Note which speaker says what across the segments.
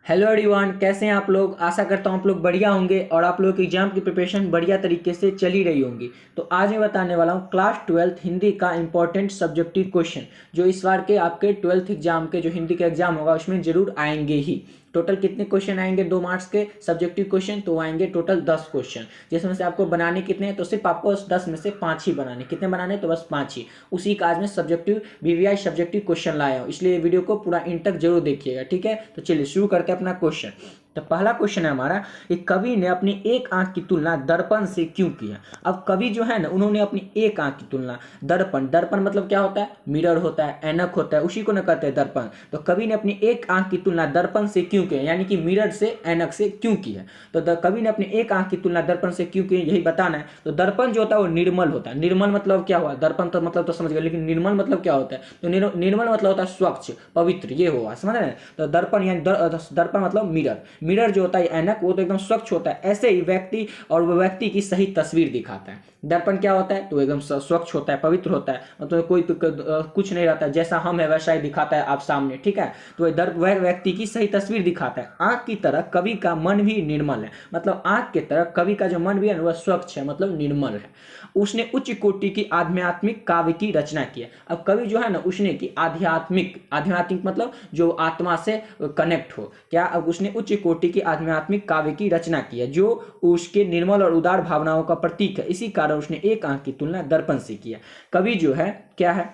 Speaker 1: Hello everyone, कैसे हैं आप लोग। आशा करता हूँ आप लोग बढ़िया होंगे और आप लोगों की एग्जाम की प्रिपरेशन बढ़िया तरीके से चल ही रही होंगी। तो आज मैं बताने वाला हूँ क्लास 12th हिंदी का इंपॉर्टेंट सब्जेक्टिव क्वेश्चन जो इस बार के आपके 12th एग्जाम के जो हिंदी का एग्जाम होगा उसमें जरूर आएंगे ही। टोटल कितने क्वेश्चन आएंगे 2 मार्क्स के सब्जेक्टिव क्वेश्चन, तो आएंगे टोटल 10 क्वेश्चन, जिसमें से आपको बनाने कितने हैं, तो सिर्फ आपको 10 में से 5 ही बनाने। कितने बनाने, तो बस 5 ही। उसी का आज मैं सब्जेक्टिव वीवीआई सब्जेक्टिव क्वेश्चन लाया हूँ, इसलिए वीडियो को पूरा इन तक जरूर देखिएगा, ठीक है। तो चलिए शुरू करते हैं अपना क्वेश्चन। तो पहला क्वेश्चन है हमारा कि कवि ने अपनी एक आंख की तुलना दर्पण से क्यों किया। अब कवि जो है ना, उन्होंने अपनी एक आंख की तुलना दर्पण, दर्पण मतलब क्या होता है, मिरर होता है, ऐनक होता है, उसी को न कहते हैं दर्पण। तो कवि ने अपनी एक आंख की तुलना दर्पण से क्यों की, यानी कि मिरर से, ऐनक से क्यों की है। तो कवि ने अपनी एक आंख की तुलना दर्पण से क्यों की, यही बताना है। तो दर्पण जो होता है वो निर्मल होता है। निर्मल मतलब क्या हुआ, दर्पण तो मतलब तो समझ गए, लेकिन निर्मल मतलब क्या होता है, तो निर्मल मतलब होता है स्वच्छ, पवित्र, ये हुआ, समझ रहे हैं। तो दर्पण यानी दर्पण मतलब मिरर। मिरर जो होता है ऐनक, वो तो एकदम स्वच्छ होता है, ऐसे ही व्यक्ति और वो व्यक्ति की सही तस्वीर दिखाता है। दर्पण क्या होता है, तो एकदम स्वच्छ होता है, पवित्र होता है, मतलब कोई कुछ नहीं रहता है, जैसा हम है वैसा ही दिखाता है आप सामने, ठीक है। तो वह व्यक्ति की सही तस्वीर दिखाता है। आंख की तरह कवि का मन भी निर्मल है, मतलब आंख की तरह कवि का जो मन भी है वह स्वच्छ है, मतलब निर्मल है। उसने उच्च कोटि की आध्यात्मिक काव्य की रचना की है। अब कवि जो है ना, उसने की आध्यात्मिक, आध्यात्मिक मतलब जो आत्मा से कनेक्ट हो, क्या। अब उसने उच्च कोटि की आध्यात्मिक काव्य की रचना की है जो उसके निर्मल और उदार भावनाओं का प्रतीक है, इसी कारण उसने एक आंख की तुलना दर्पण से किया। कवि जो है क्या है,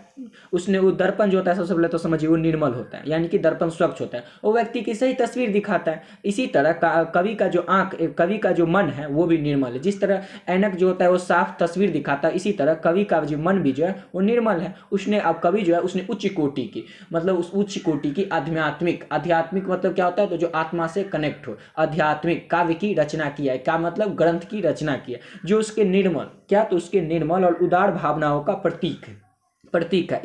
Speaker 1: उसने वो दर्पण जो होता है, सबसे पहले तो समझिए वो निर्मल होता है, यानी कि दर्पण स्वच्छ होता है, वो व्यक्ति की सही तस्वीर दिखाता है। इसी तरह कवि का जो आंख, कवि का जो मन है वो भी निर्मल है। जिस तरह ऐनक जो होता है वो साफ तस्वीर दिखाता है, इसी तरह कवि का जो मन भी जो है वो निर्मल है। उसने, अब कवि जो है उसने उच्च कोटि की, मतलब उस उच्च कोटि की आध्यात्मिक, आध्यात्मिक मतलब क्या होता है, तो जो आत्मा से कनेक्ट हो, आध्यात्मिक काव्य की रचना किया है। क्या मतलब, ग्रंथ की रचना की है जो उसके निर्मल, क्या, तो उसके निर्मल और उदार भावनाओं का प्रतीक है।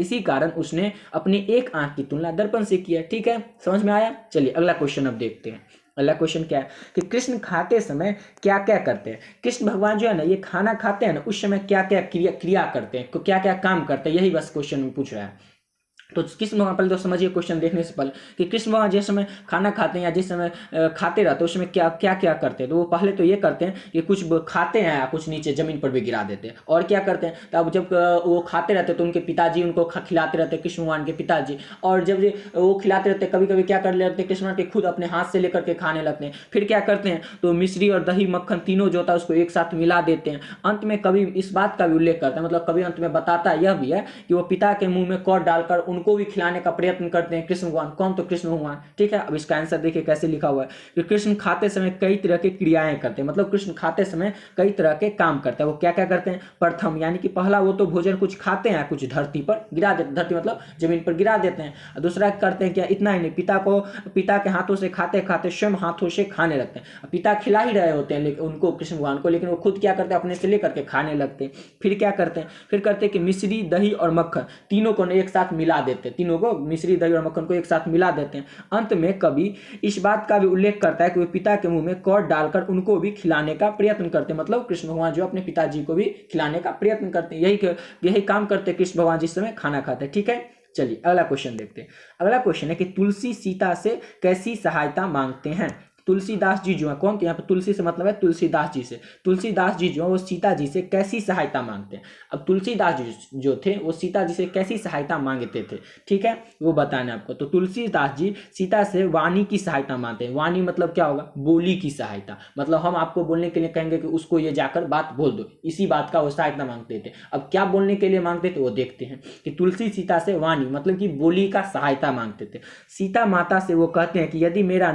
Speaker 1: इसी कारण उसने अपनी एक आंख की तुलना दर्पण से किया, ठीक है। समझ में आया। चलिए अगला क्वेश्चन अब देखते हैं। अगला क्वेश्चन क्या है कि कृष्ण खाते समय क्या क्या करते हैं। कृष्ण भगवान जो है ना, ये खाना खाते हैं ना, उस समय क्या क्या क्रिया करते हैं, क्या क्या काम करते हैं, यही बस क्वेश्चन में पूछ रहा है। तो कृष्ण भगवान, पहले तो समझिए क्वेश्चन देखने से पहले कि कृष्ण भगवान जिस समय खाना खाते हैं या जिस समय खाते रहते हैं उस समय क्या क्या क्या करते हैं। तो वो पहले तो ये करते हैं कि कुछ खाते हैं या कुछ नीचे जमीन पर भी गिरा देते हैं। और क्या करते हैं, तो अब जब वो खाते रहते हैं तो उनके पिताजी उनको खिलाते रहते हैं, कृष्ण भगवान के पिताजी। और जब वो खिलाते रहते हैं, कभी कभी क्या कर लेते हैं, कृष्ण भगवान के खुद अपने हाथ से लेकर के खाने लगते हैं। फिर क्या करते हैं, तो मिश्री और दही मक्खन तीनों जो होता है उसको एक साथ मिला देते हैं। अंत में कभी इस बात का भी उल्लेख करता है, मतलब कभी अंत में बताता यह भी है कि वो पिता के मुंह में कौर डालकर उनको भी खिलाने का प्रयत्न करते हैं कृष्ण भगवान। कौन, तो कृष्ण भगवान, ठीक है। अब इसका आंसर देखिए कैसे लिखा हुआ है कि कृष्ण खाते समय कई तरह की क्रियाएं करते हैं, मतलब कृष्ण खाते समय कई तरह के काम करते हैं। वो क्या क्या करते हैं, प्रथम यानी कि पहला वो तो भोजन कुछ खाते हैं, कुछ धरती पर गिरा देते, धरती मतलब जमीन पर गिरा देते हैं। दूसरा करते हैं क्या, इतना ही नहीं, पिता के हाथों से खाते खाते स्वयं हाथों से खाने लगते हैं। पिता खिला ही रहे होते हैं लेकिन उनको, कृष्ण भगवान को, लेकिन वो खुद क्या करते हैं, अपने से लेकर के खाने लगते हैं। फिर क्या करते हैं, फिर करते हैं कि मिश्री दही और मक्खन तीनों को एक साथ मिला देते हैं, तीनों को मिश्री दही और मक्खन को एक साथ मिला देते हैं। अंत में कभी इस बात का भी उल्लेख करता है कि वे पिता के मुंह में कौर डालकर उनको भी खिलाने का प्रयत्न करते हैं, मतलब कृष्ण भगवान जो अपने पिताजी को भी खिलाने का प्रयत्न करते हैं। यही काम करते हैं कृष्ण भगवान जिस समय खाना खाते हैं, ठीक है। चलिए अगला क्वेश्चन देखते हैं। अगला क्वेश्चन है कि तुलसी सीता से कैसी सहायता मांगते हैं। तुलसीदास जी जो है, कौन, यहाँ पे तुलसी से मतलब है तुलसीदास जी से। तुलसीदास जी जो है वो सीता जी से कैसी सहायता मांगते हैं। अब तुलसीदास जी जो थे वो सीता जी से कैसी सहायता मांगते थे, ठीक है, वो बताना आपको। तो तुलसीदास जी सीता से वाणी की सहायता मांगते हैं। वाणी मतलब क्या होगा, बोली की सहायता, मतलब हम आपको बोलने के लिए कहेंगे कि उसको ये जाकर बात बोल दो, इसी बात का वो सहायता मांगते थे। अब क्या बोलने के लिए मांगते थे वो देखते हैं कि तुलसी सीता से वाणी मतलब कि बोली का सहायता मांगते थे। सीता माता से वो कहते हैं कि यदि मेरा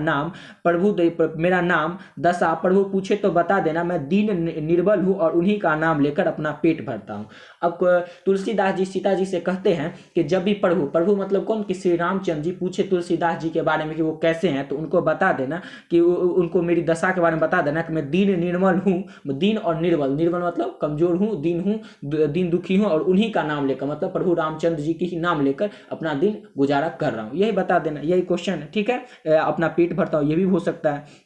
Speaker 1: नाम दशा प्रभु पूछे तो बता देना, मैं दीन निर्बल हूँ और उन्हीं का नाम लेकर अपना पेट भरता हूँ। अब तुलसीदास जी सीता जी से कहते हैं कि जब भी प्रभु मतलब कौन, कि श्री रामचंद्र जी पूछे तुलसीदास जी के बारे में कि वो कैसे हैं, तो उनको बता देना कि उनको मेरी दशा के बारे में बता देना कि मैं दीन निर्मल हूँ, दीन और निर्बल, निर्बल मतलब कमजोर हूँ, दीन दुखी हूँ, और उन्हीं का नाम लेकर मतलब प्रभु रामचंद्र जी की ही नाम लेकर अपना दिन गुजारा कर रहा हूँ, यही बता देना, यही क्वेश्चन है, ठीक है। अपना पेट भरता हूँ, ये भी हो सकता है।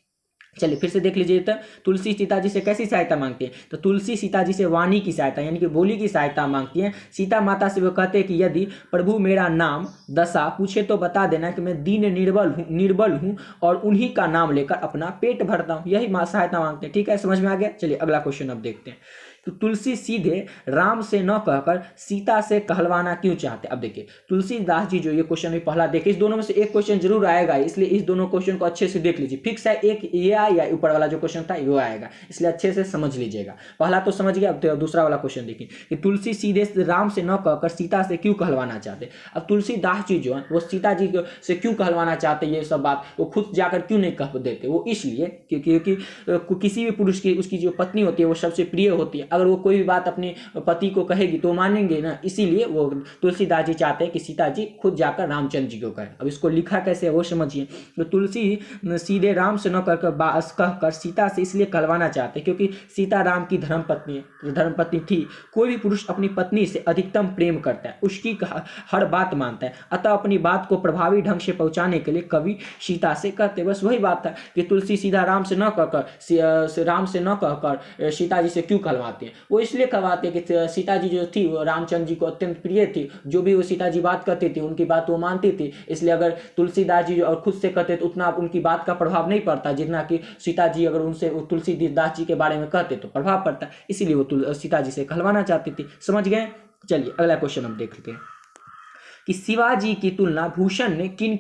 Speaker 1: चलिए फिर से देख लीजिए। तो तुलसी सीता जी से कैसी सहायता मांगती है? तो तुलसी सीता जी से वाणी की सहायता यानी कि बोली की सहायता मांगती है। सीता माता से वो कहते हैं कि यदि प्रभु मेरा नाम दशा पूछे तो बता देना कि मैं दीन निर्बल हूँ और उन्हीं का नाम लेकर अपना पेट भरता हूँ। यही सहायता मांगते हैं। ठीक है, समझ में आ गया। चलिए अगला क्वेश्चन अब देखते हैं। तो तुलसी सीधे राम से न कहकर सीता से कहलवाना क्यों चाहते? अब देखिए तुलसीदास जी जो ये क्वेश्चन भी पहला देखिए, इस दोनों में से एक क्वेश्चन जरूर आएगा, इसलिए इस दोनों क्वेश्चन को अच्छे से देख लीजिए। फिक्स है, एक ये आया या ऊपर वाला जो क्वेश्चन था वो आएगा, इसलिए अच्छे से समझ लीजिएगा। पहला तो समझ गया, अब तो दूसरा वाला क्वेश्चन देखिए कि तुलसी सीधे राम से न कहकर सीता से क्यों कहलवाना चाहते। अब तुलसीदास जी जो है वो सीता जी से क्यों कहलवाना चाहते, ये सब बात वो खुद जाकर क्यों नहीं कह देते? वो इसलिए क्योंकि किसी भी पुरुष की उसकी जो पत्नी होती है वो सबसे प्रिय होती है। अगर वो कोई भी बात अपने पति को कहेगी तो मानेंगे ना, इसीलिए वो तुलसीदास जी चाहते हैं कि सीता जी खुद जाकर रामचंद्र जी को कहें। अब इसको लिखा कैसे है वो समझिए। तो तुलसी सीधे राम से न कहकर सीता से इसलिए कहलवाना चाहते हैं क्योंकि सीता राम की धर्मपत्नी है, धर्मपत्नी थी। कोई भी पुरुष अपनी पत्नी से अधिकतम प्रेम करता है, उसकी हर बात मानता है, अतः अपनी बात को प्रभावी ढंग से पहुंचाने के लिए कवि सीता से कहते। बस वही बात है कि तुलसी सीधा राम से न कहकर सीता जी से क्यों कहलवाते हैं। वो इसलिए कहवाते हैं कि सीता जी जो थी वो रामचंद्र जी को अत्यंत प्रिय थी। जो भी वो सीता जी बात करती थी उनकी बात वो मानती थी, इसलिए अगर तुलसीदास जी और खुद से कहते तो उतना उनकी बात का प्रभाव नहीं पड़ता जितना कि सीता जी अगर उनसे तुलसीदास जी के बारे में कहते तो प्रभाव पड़ता, इसीलिए वो सीता जी से कहलवाना चाहती थी। समझ गए। चलिए अगला क्वेश्चन हम देखते हैं कि शिवाजी की तुलना भूषण ने किन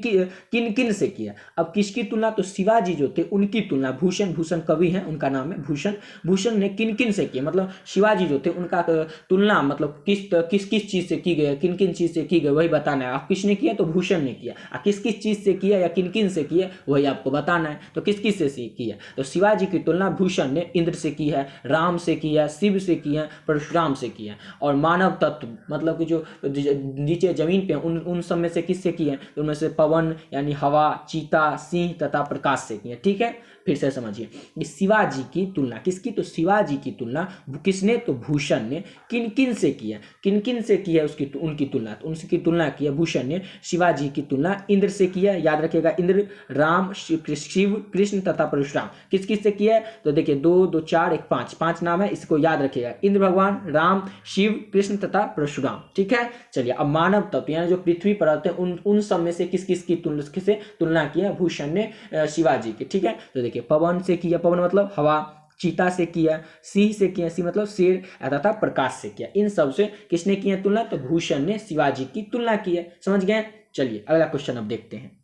Speaker 1: किन से किया। अब किसकी तुलना? तो शिवाजी जो थे उनकी तुलना भूषण कवि हैं, उनका नाम है भूषण ने किन से किया, मतलब शिवाजी जो थे उनका तुलना मतलब किस चीज से की गई, किन चीज से की गई वही बताना है। आप किसने किया? तो भूषण ने किया। किस चीज से किया या किन से किया वही आपको बताना है। तो किस से किया? तो शिवाजी की तुलना भूषण ने इंद्र से की है, राम से किया, शिव से किया, परशुराम से किया। और मानव तत्व मतलब कि जो नीचे जमीन पे उन सब में से किससे किए? तो उनमें से पवन यानी हवा, चीता, सिंह तथा प्रकाश से किए। ठीक है, फिर से समझिए। शिवाजी की तुलना किसकी? तो शिवाजी की तुलना किसने? तो भूषण ने किन से किया, किन से किया उसकी उनकी तुलना? तो उनकी तुलना किया भूषण ने शिवाजी की तुलना इंद्र से किया। याद रखिएगा, इंद्र, राम, शिव, कृष्ण तथा परशुराम किस से किया है? तो देखिए 2 2 4 1 5 नाम है, इसको याद रखिएगा। इंद्र भगवान, राम, शिव, कृष्ण तथा परशुराम। ठीक है। चलिए अब मानव तत्व यानी जो पृथ्वी पर रहते हैं उन सब में से किसकी तुलना किया? भूषण ने शिवाजी की। ठीक है। तो देखिए पवन से किया, पवन मतलब हवा, चीता से किया, सिंह से किया, सिंह मतलब शेर, तथा प्रकाश से किया। इन सब से किसने किया तुलना? तो भूषण ने शिवाजी की तुलना की है। समझ गए। चलिए अगला क्वेश्चन अब देखते हैं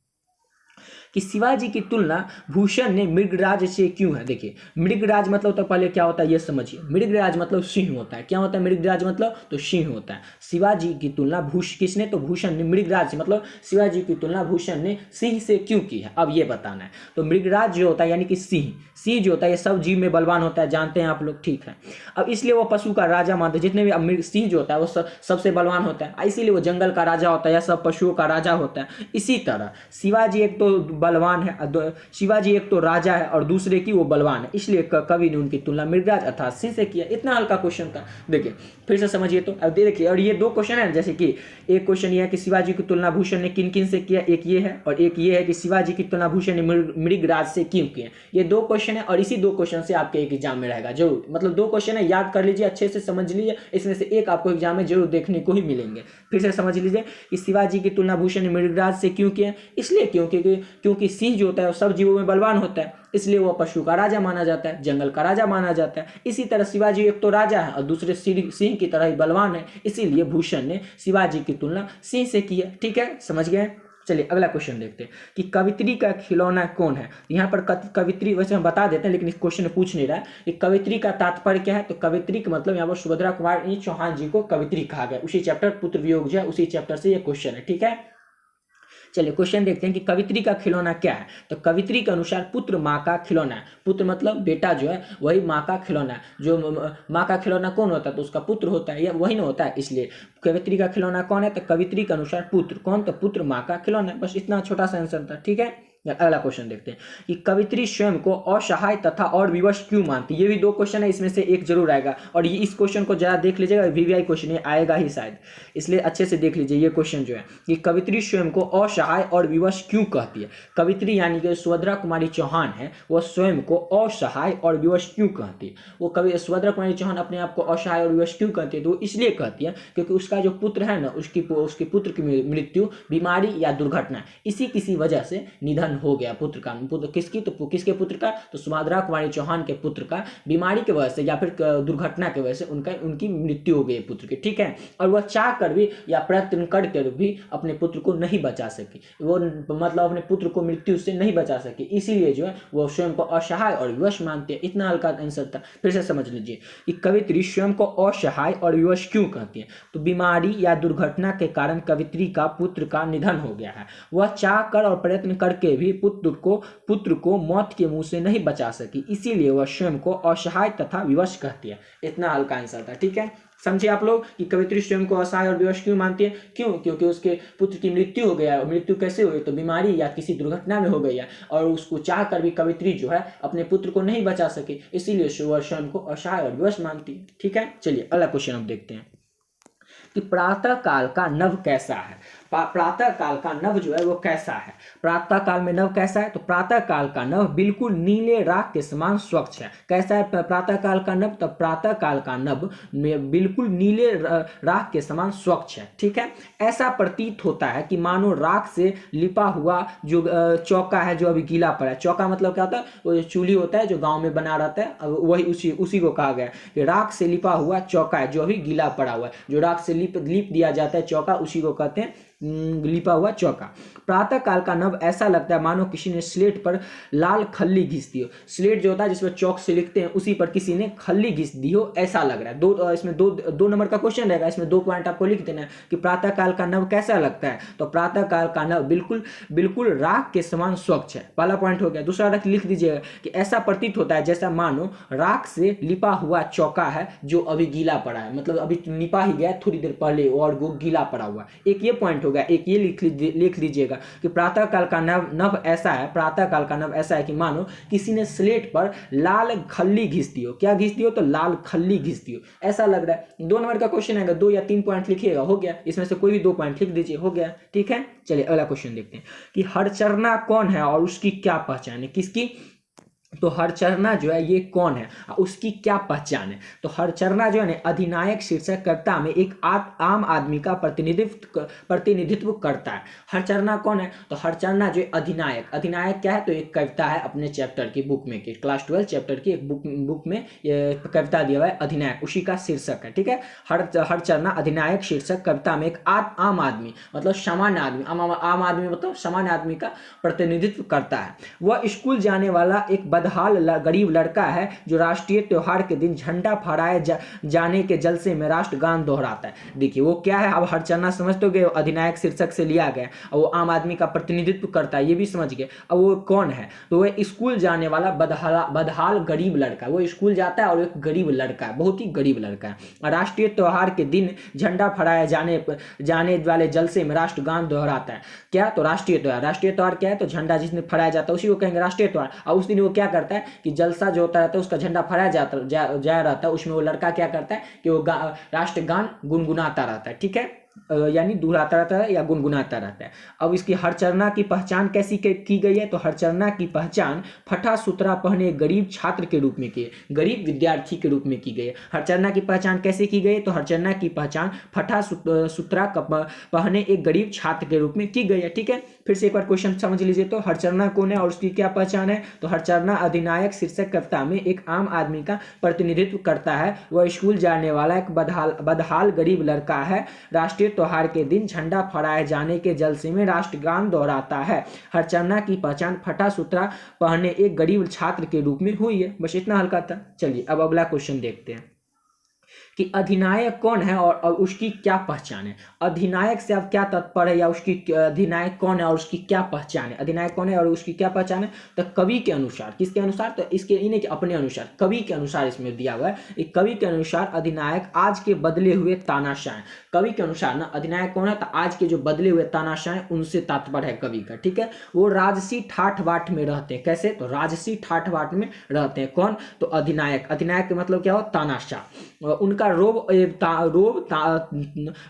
Speaker 1: कि शिवाजी की तुलना भूषण ने मृगराज से क्यों है। देखिए मृगराज मतलब तो पहले क्या होता है ये समझिए। मृगराज मतलब सिंह होता है। क्या होता है मृगराज मतलब? तो सिंह होता है। शिवाजी की तुलना किसने? तो भूषण ने मृगराज से मतलब शिवाजी की तुलना भूषण ने सिंह से क्यों की है, अब ये बताना है। तो मृगराज जो होता है यानी कि सिंह जो होता है ये सब जीव में बलवान होता है, जानते हैं आप लोग। ठीक है। अब इसलिए वो पशु का राजा मानते हैं। जितने भी सिंह जो होता है वो सबसे बलवान होता है, इसीलिए वो जंगल का राजा होता है या सब पशुओं का राजा होता है। इसी तरह शिवाजी एक तो बलवान है, शिवाजी एक तो राजा है और दूसरे की वो बलवान है, इसलिए कवि ने उनकी तुलना मृगराज अर्थात सिंह से किया। इतना हल्का क्वेश्चन था। देखिए फिर से समझिए। तो अब देखिए, और ये 2 क्वेश्चन है, जैसे कि एक क्वेश्चन ये है कि शिवाजी की तुलना भूषण ने किन से किया, एक ये है, और एक ये है कि शिवाजी की तुलना भूषण ने मृगराज से क्यों किया। ये 2 क्वेश्चन है और इसी 2 क्वेश्चन से आपके एक एग्जाम में रहेगा जरूर। मतलब 2 क्वेश्चन है, याद कर लीजिए, अच्छे से समझ लीजिए, इसमें से एक आपको एग्जाम में जरूर देखने को ही मिलेंगे। फिर से समझ लीजिए कि शिवाजी की तुलना भूषण ने मृगराज से क्यों किया। इसलिए क्योंकि सिंह जो होता है सब जीवों में बलवान होता है, इसलिए वह पशु का राजा माना जाता है, जंगल का राजा माना जाता है। इसी तरह शिवाजी एक तो राजा है और दूसरे सिंह की तरह ही बलवान है, इसीलिए भूषण ने शिवाजी की तुलना सिंह से की है। ठीक है, समझ गए। चलिए अगला क्वेश्चन देखते हैं कि कवित्री का खिलौना कौन है। यहाँ पर कवित्री वैसे हम बता देते हैं, लेकिन इस क्वेश्चन में पूछ नहीं रहा है कि कवित्री का तात्पर्य क्या है। तो कवित्री का मतलब यहाँ पर सुभद्रा कुमारी चौहान जी को कवित्री कहा गया। उसी चैप्टर पुत्र वियोग जो है उसी चैप्टर से ये क्वेश्चन है। ठीक है। चलिए क्वेश्चन देखते हैं कि कवित्री का खिलौना क्या है। तो कवित्री के अनुसार पुत्र माँ का खिलौना है। पुत्र मतलब बेटा जो है वही माँ का खिलौना है। जो माँ का खिलौना कौन होता है? तो उसका पुत्र होता है, या वही ना होता है। इसलिए कवित्री का खिलौना कौन है? तो कवित्री के अनुसार पुत्र। कौन? तो पुत्र माँ का खिलौना है। बस इतना छोटा सा आंसर था। ठीक है। अगला क्वेश्चन देखते हैं कि कवित्री स्वयं को असहाय तथा और विवश क्यों मानती है। ये भी दो क्वेश्चन है, इसमें से एक जरूर आएगा, और ये इस क्वेश्चन को जरा देख लीजिएगा, वीवीआई क्वेश्चन ये आएगा ही शायद, इसलिए अच्छे से देख लीजिए ये क्वेश्चन जो है कि कवित्री स्वयं को असहाय और विवश क्यों कहती है। कवित्री यानी कि सुभद्रा कुमारी चौहान है, वह स्वयं को असहाय और विवश क्यों कहती है। वो कवि सुभद्रा कुमारी चौहान अपने आप को असहाय और विवश क्यों कहती है, तो वो इसलिए कहती है क्योंकि उसका जो पुत्र है ना, उसके पुत्र की मृत्यु बीमारी या दुर्घटना किसी वजह से निधन हो गया। पुत्र किसकी, तो किसके पुत्र का, तो सुभद्रा कुमारी चौहान के पुत्र का बीमारी की वजह से या फिर दुर्घटना की वजह से उनकी मृत्यु हो गई पुत्र की, ठीक है। और वह चाह कर भी या प्रयत्न कर भी अपने पुत्र को नहीं बचा सकी, वो मतलब अपने पुत्र को मृत्यु से नहीं बचा सकी, इसीलिए जो है वो स्वयं को असहाय और विवश मानते हैं। इतना हल्का आंसर था, फिर से समझ लीजिए कि कवित्री स्वयं को असहाय और विवश क्यों कहती है। तो बीमारी या दुर्घटना के कारण कवित्री का पुत्र का निधन हो गया है, वह चाह कर और प्रयत्न करके भी पुत्र को मौत के मुंह से नहीं बचा सकी, इसीलिए वह स्वयं को असहाय तथा विवश कहती है। इतना हल्का आंसर था, ठीक है। समझे आप लोग कि कवित्री स्वयं को असहाय और विवश क्यों मानती है, क्यों, क्योंकि उसके पुत्र की मृत्यु हो गया। मृत्यु कैसे हुई, तो बीमारी या किसी दुर्घटना में हो गई है, और उसको चाह कर भी कवित्री जो है अपने पुत्र को नहीं बचा सके, इसीलिए वह स्वयं को असहाय और विवश मानती है, ठीक है। चलिए अगला क्वेश्चन हम देखते हैं कि प्रातः काल का नभ कैसा है। प्रातः काल का नभ जो है वो कैसा है। प्रातः काल में नभ कैसा है, तो प्रातः काल का नभ बिल्कुल नीले राख के समान स्वच्छ है। कैसा है प्रातः काल का नभ, तो प्रातः काल का नभ बिल्कुल नीले राख के समान स्वच्छ है, ठीक है। ऐसा प्रतीत होता है कि मानो राख से लिपा हुआ जो चौका है जो अभी गीला पड़ा है। चौका मतलब क्या होता है, वो चूल्ही होता है जो गाँव में बना रहता है, वही उसी को कहा गया कि राख से लिपा हुआ चौका है जो अभी गीला पड़ा हुआ है। जो राख से लिप दिया जाता है चौका, उसी को कहते हैं लिपा हुआ चौका। प्रातः काल का नभ ऐसा लगता है मानो किसी ने स्लेट पर लाल खल्ली घिस दी हो। स्लेट जो होता है जिसमें चौक से लिखते हैं, उसी पर किसी ने खल्ली घिस दी हो, ऐसा लग रहा है। इसमें दो नंबर का क्वेश्चन रहेगा, इसमें 2 पॉइंट आपको लिख देना है कि प्रातः काल का नभ कैसा लगता है। तो प्रातः काल का नभ बिल्कुल राख के समान स्वच्छ है, पहला पॉइंट हो गया। दूसरा लिख दीजिएगा कि ऐसा प्रतीत होता है जैसा मानो राख से लिपा हुआ चौका है जो अभी गीला पड़ा है, मतलब अभी लिपा ही गया थोड़ी देर पहले और वो गीला पड़ा हुआ। एक ये पॉइंट हो गया। एक ये लिख लीजिएगा कि प्रातः काल का नभ ऐसा है, प्रातः काल का नभ ऐसा है कि मानो किसी ने स्लेट पर लाल खल्ली घिस दी हो। क्या घिस दी हो, तो लाल खल्ली घिस दी हो, ऐसा लग रहा है। 2 नंबर का क्वेश्चन आएगा, 2 या 3 पॉइंट लिखिएगा, हो गया। इसमें से कोई भी 2 पॉइंट लिख दीजिए, हो गया, ठीक है। चलिए अगला क्वेश्चन देखते हैं कि हरचरना कौन है और उसकी क्या पहचान है। किसकी, तो हरचरना जो है ये कौन है, उसकी क्या पहचान है। तो हरचरना जो है ना अधिनायक शीर्षक कर्ता में एक आम आदमी का प्रतिनिधित्व करता है। हरचरना कौन है, तो हरचरना जो अधिनायक क्या है, तो एक कविता है अपने चैप्टर की बुक में, क्लास 12 चैप्टर की एक बुक में ये कविता दिया हुआ है अधिनायक, उसी का शीर्षक है, ठीक है। हरचरना अधिनायक शीर्षक कविता में एक आम आदमी मतलब सामान्य आदमी, आम आदमी मतलब सामान्य आदमी का प्रतिनिधित्व करता है। वह स्कूल जाने वाला एक बदहाल गरीब लड़का है जो राष्ट्रीय त्योहार के दिन झंडा फहराए जाने के जलसे में राष्ट्रगान दोहराता है। देखिए वो क्या है, अब हरचरना समझ तो गए, अधिनायक शीर्षक से लिया गया और वो आम आदमी का प्रतिनिधित्व करता है, ये भी समझ गए। अब वो कौन है, तो वह स्कूल जाने वाला बदहाल गरीब लड़का, वो स्कूल जाता है और एक गरीब लड़का है, बहुत ही गरीब लड़का है। राष्ट्रीय त्योहार के दिन झंडा फहराए जाने वाले जलसे में राष्ट्रगान दोहराता है। क्या, तो राष्ट्रीय त्योहार क्या है, तो झंडा जिसमें फहराया जाता है उसी को कहेंगे राष्ट्रीय त्योहार। और उस दिन वो क्या करता है कि जलसा जो होता रहता है उसका झंडा फहराया जा रहता है, उसमें वो लड़का क्या करता है कि वो राष्ट्रगान गुनगुनाता रहता है, ठीक है, यानी दोहराता रहता है या गुनगुनाता रहता है। अब इसकी हरचरना की पहचान कैसी की गई है, तो हरचरना की पहचान फटा सुतरा पहने गरीब छात्र के रूप में की, गरीब विद्यार्थी के रूप में की गई है। हरचरना की पहचान कैसे की गई, तो हरचरना की पहचान फटा सुतरा पहने एक गरीब छात्र के रूप में की गई है, ठीक है। फिर से एक बार क्वेश्चन समझ लीजिए, तो हरचरना कौन है और उसकी क्या पहचान है, तो हरचरना अधिनायक शीर्षक कविता में एक आम आदमी का प्रतिनिधित्व करता है। वह स्कूल जाने वाला एक बदहाल गरीब लड़का है, राष्ट्रीय त्योहार के दिन झंडा फहराए जाने के जलसे में राष्ट्रगान दोहराता है। हरचरना की पहचान फटा सुतरा पहने एक गरीब छात्र के रूप में हुई है। बस इतना हल्का था। चलिए अब अगला क्वेश्चन देखते हैं कि अधिनायक कौन है और उसकी क्या पहचान है। अधिनायक से आप क्या तात्पर्य है, या उसकी अधिनायक कौन है और उसकी क्या पहचान है। अधिनायक कौन है और उसकी क्या पहचान है, तो कवि के अनुसार। किसके अनुसार, तो इसके इन्हें के अपने अनुसार, कवि के अनुसार इसमें दिया हुआ है। एक कवि के अनुसार अधिनायक आज के बदले हुए तानाशाह। कवि के अनुसार ना अधिनायक कौन है, तो आज के जो बदले हुए तानाशाह हैं उनसे तात्पर्य है कवि का। ठीक है, वो राजसी ठाठ बाट में रहते हैं। कैसे, तो राजसी ठाठ बाट में रहते हैं। कौन, तो अधिनायक। अधिनायक का मतलब क्या हो, तानाशाह। उनका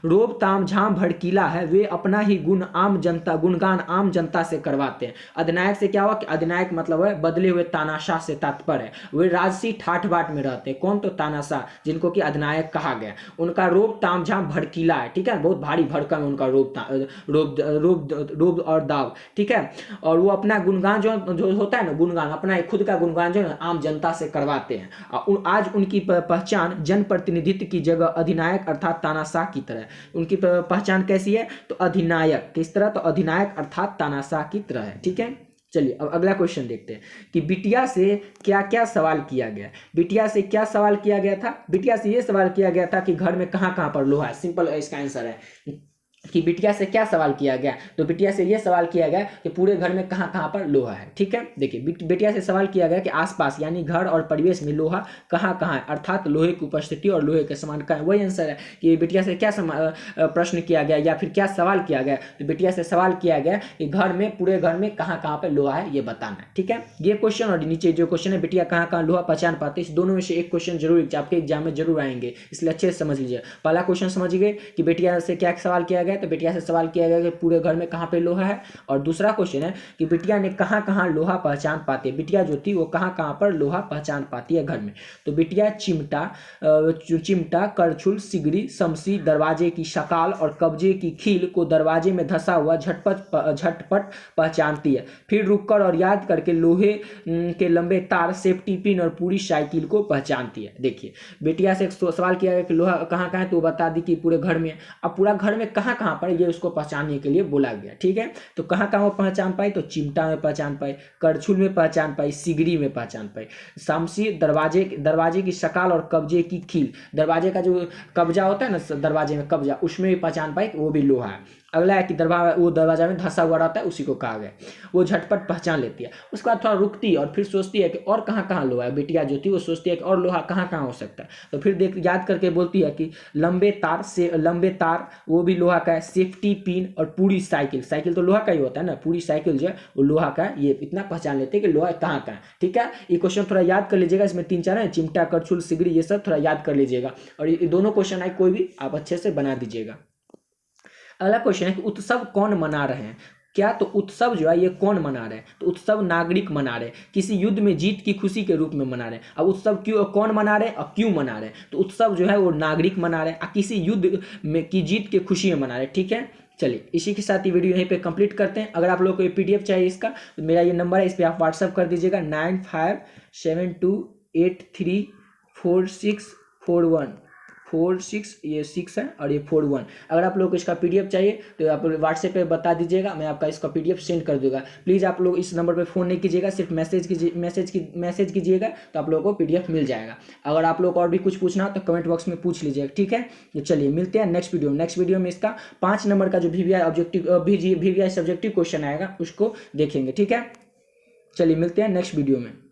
Speaker 1: रोब ताम झाम भड़कीला है, वे अपना ही गुणगान आम जनता से करवाते हैं। अधिनायक से क्या हुआ कि अधिनायक मतलब है बदले हुए तानाशाह से तात्पर्य है। वे राजसी ठाठ बाट में रहते हैं। कौन, तो तानाशाह, जिनको कि अधिनायक कहा गया। उनका रोब ताम झाम भड़कीला है। ठीक है, बहुत भारी भड़कम है उनका रोब और दाव। ठीक है, और वो अपना गुणगान जो होता है ना, गुणगान अपना खुद का गुणगान जो है आम जनता से करवाते हैं। आज उनकी पहचान जनप्रतिनिधित्व की जगह अधिनायक अर्थात तानाशाह की तरह। उनकी पहचान कैसी है, तो अधिनायक किस तरह, तो अधिनायक अर्थात तानाशाह की तरह है। ठीक है, चलिए अब अगला क्वेश्चन देखते हैं कि बिटिया से क्या क्या सवाल किया गया। बिटिया से क्या सवाल किया गया था, बिटिया से यह सवाल किया गया था कि घर में कहाँ कहाँ पर लोहा है। सिंपल इसका आंसर है कि बिटिया से क्या सवाल किया गया, तो बिटिया से यह सवाल किया गया कि पूरे घर में कहाँ कहाँ पर लोहा है। ठीक है, देखिए बिटिया से सवाल किया गया कि आसपास यानी घर और परिवेश में लोहा कहाँ कहाँ है, अर्थात लोहे की उपस्थिति और लोहे के समान कहाँ है। वही आंसर है कि बिटिया से क्या प्रश्न किया गया या फिर क्या सवाल किया गया, तो बिटिया से सवाल किया गया कि घर में, पूरे घर में कहाँ कहाँ पर लोहा है ये बताना है। ठीक है, ये क्वेश्चन और नीचे जो क्वेश्चन है बिटिया कहाँ कहाँ लोहा पहचान पाते, इस दोनों में से एक क्वेश्चन जरूर आपके एग्जाम में जरूर आएंगे, इसलिए अच्छे से समझ लीजिए। पहला क्वेश्चन समझिए कि बिटिया से क्या सवाल किया गया, तो बिटिया से सवाल किया गया कि पूरे घर में कहाँ पे लोहा है। और दूसरा क्वेश्चन है कि बिटिया ने कहाँ कहाँ लोहा पहचान पाती है, बिटिया जो थी वो कहाँ कहाँ पर लोहा पहचान पाती है घर में। तो बिटिया चिमटा, करछुल, सिगड़ी, शमशी, दरवाजे की शकाल और कब्जे की खील को दरवाजे में धंसा हुआ झटपट पहचानती है। फिर रुककर और याद करके लोहे के लंबे तार, सेफ्टी पिन और पूरी साइकिल को पहचानती है। देखिए बिटिया से एक सवाल किया गया कि लोहा कहाँ कहाँ है, तो बता दी कि पूरे घर में। अब पूरा घर में कहाँ कहाँ पर ये उसको पहचानने के लिए बोला गया। ठीक है, तो कहाँ कहाँ वो पहचान पाई, तो चिमटा में पहचान पाई, करछुल में पहचान पाई, सिगड़ी में पहचान पाई, शमशी दरवाजे की शकाल और कब्जे की खील, दरवाजे का जो कब्जा होता है ना, दरवाजे में कब्जा, उसमें भी पहचान पाई कि वो भी लोहा है। अगला है कि वो दरवाजा में धंसा हुआ रहता है, उसी को कहा गया। वो झटपट पहचान लेती है। उसके बाद थोड़ा रुकती है और फिर सोचती है कि और कहाँ कहाँ लोहा है। बिटिया जो थी वो सोचती है कि और लोहा कहाँ कहाँ हो सकता है, तो फिर याद करके बोलती है कि लंबे तार वो भी लोहा का है, सेफ्टी पिन और पूरी साइकिल तो लोहा का ही होता है ना, पूरी साइकिल जो है वो लोहा का है। ये इतना पहचान लेते हैं कि लोहा कहाँ का है। ठीक है, ये क्वेश्चन थोड़ा याद कर लीजिएगा, इसमें 3-4 है, चिमटा, करछुल, सिगड़ी, ये सब थोड़ा याद कर लीजिएगा और ये दोनों क्वेश्चन आए कोई भी आप अच्छे से बना दीजिएगा। अगला क्वेश्चन है कि उत्सव कौन मना रहे हैं। क्या, तो उत्सव जो है ये कौन मना रहे हैं, तो उत्सव नागरिक मना रहे हैं, किसी युद्ध में जीत की खुशी के रूप में मना रहे हैं। अब उत्सव कौन मना रहे हैं और क्यों मना रहे हैं, तो उत्सव जो है वो नागरिक मना रहे हैं, किसी युद्ध में की जीत की खुशी में मना रहे हैं। ठीक है, चलिए इसी के साथ ये वीडियो यहीं पे कंप्लीट करते हैं। अगर आप लोगों को ये PDF चाहिए इसका, तो मेरा ये नंबर है, इस पर आप व्हाट्सअप कर दीजिएगा 9572834641 ये 6 है और ये 41। अगर आप लोग को इसका PDF चाहिए तो आप व्हाट्सएप पे बता दीजिएगा, मैं आपका इसका PDF सेंड कर दूंगा। प्लीज़ आप लोग इस नंबर पे फ़ोन नहीं कीजिएगा, सिर्फ मैसेज कीजिएगा, तो आप लोगों को PDF मिल जाएगा। अगर आप लोग को और भी कुछ पूछना हो तो कमेंट बॉक्स में पूछ लीजिएगा। ठीक है, तो चलिए मिलते हैं नेक्स्ट वीडियो में इसका 5 नंबर का जो VVI सब्जेक्टिव क्वेश्चन आएगा उसको देखेंगे। ठीक है, चलिए मिलते हैं नेक्स्ट वीडियो में।